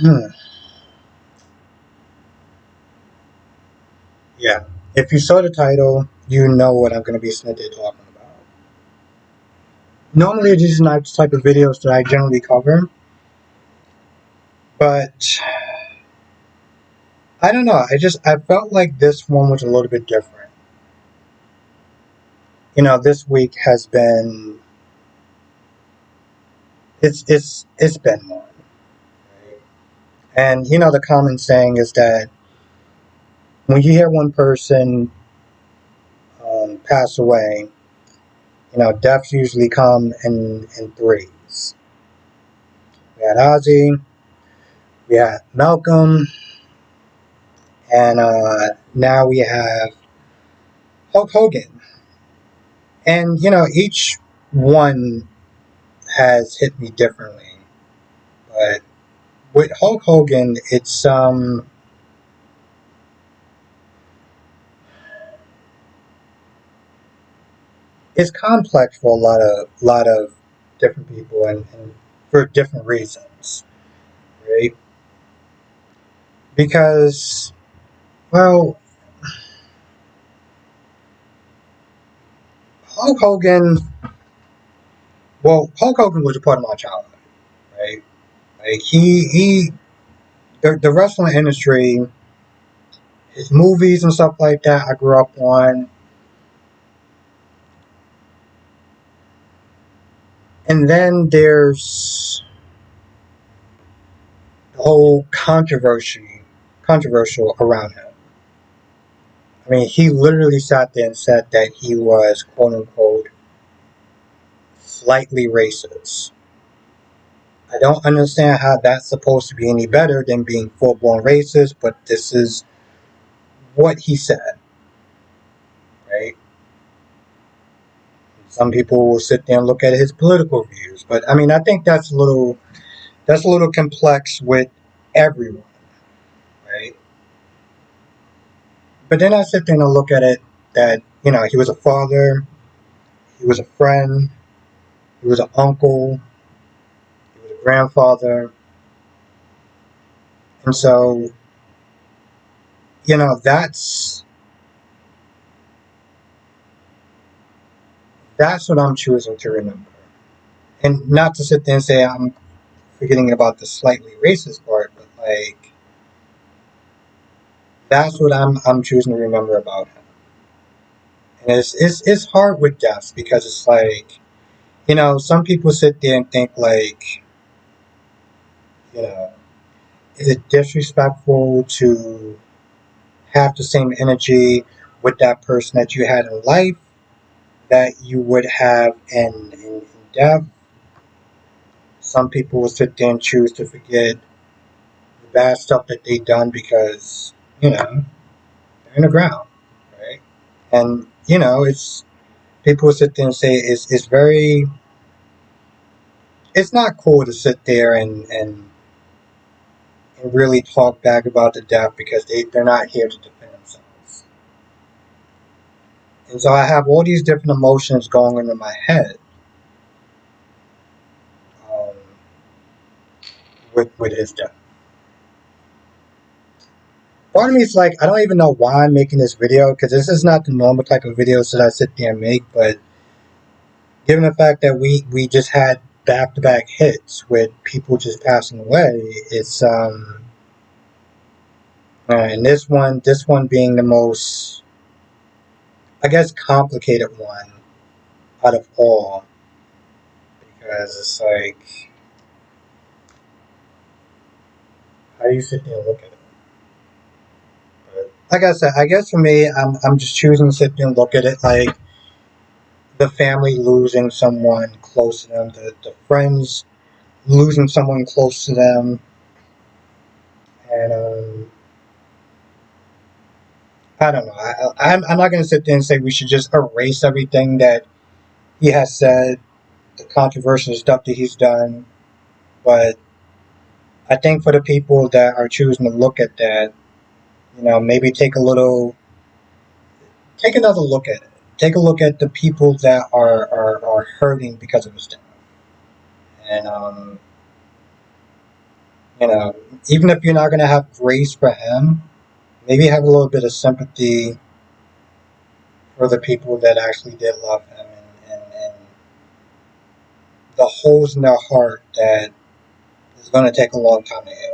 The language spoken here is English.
Hmm. Yeah. If you saw the title, you know what I'm going to be sitting there talking about. Normally, these are not the type of videos that I generally cover, but I don't know. I felt like this one was a little bit different. This week has been it's been one, right? And the common saying is that when you hear one person pass away, deaths usually come in threes. We had Ozzy, we had Malcolm, and now we have Hulk Hogan. And each one has hit me differently. But with Hulk Hogan, it's complex for a lot of different people and for different reasons, right? Because well, Hulk Hogan, Hulk Hogan was a part of my childhood, right? Like the wrestling industry, his movies and stuff like that. I grew up on, and then there's the whole controversial around him. I mean, he literally sat there and said that he was quote unquote slightly racist. I don't understand how that's supposed to be any better than being full blown racist, but this is what he said, right? Some people will sit there and look at his political views, but I mean, I think that's a little complex with everyone, right? But then I sit there and look at it that he was a father, he was a friend, he was an uncle, he was a grandfather, and so that's what I'm choosing to remember, and not to sit there and say I'm forgetting about the slightly racist part, but like that's what I'm choosing to remember about him. And it's hard with deaths because it's like some people sit there and think like you know is it disrespectful to have the same energy with that person that you had in life that you would have in death. Some people will sit there and choose to forget the bad stuff that they done because they're in the ground, right? And it's people will sit there and say it's not cool to sit there and really talk back about the death because they're not here to defend themselves. And so I have all these different emotions going on in my head um, with his death. Part of me is like, I don't even know why I'm making this video because this is not the normal type of videos that I sit there and make. But given the fact that we just had back to back hits with people just passing away, it's and this one being the most, I guess, complicated one out of all because it's like, how do you sit there and look at it? But like I said, I guess for me, I'm just choosing to sit there and look at it like the family losing someone close to them, the friends losing someone close to them, and I don't know. I'm not going to sit there and say we should just erase everything that he has said, the controversial stuff that he's done, but I think for the people that are choosing to look at that, maybe take another look at it. Take a look at the people that are hurting because of his death, and You know, even if you're not going to have grace for him, maybe have a little bit of sympathy for the people that actually did love him, and the holes in their heart that is going to take a long time to heal.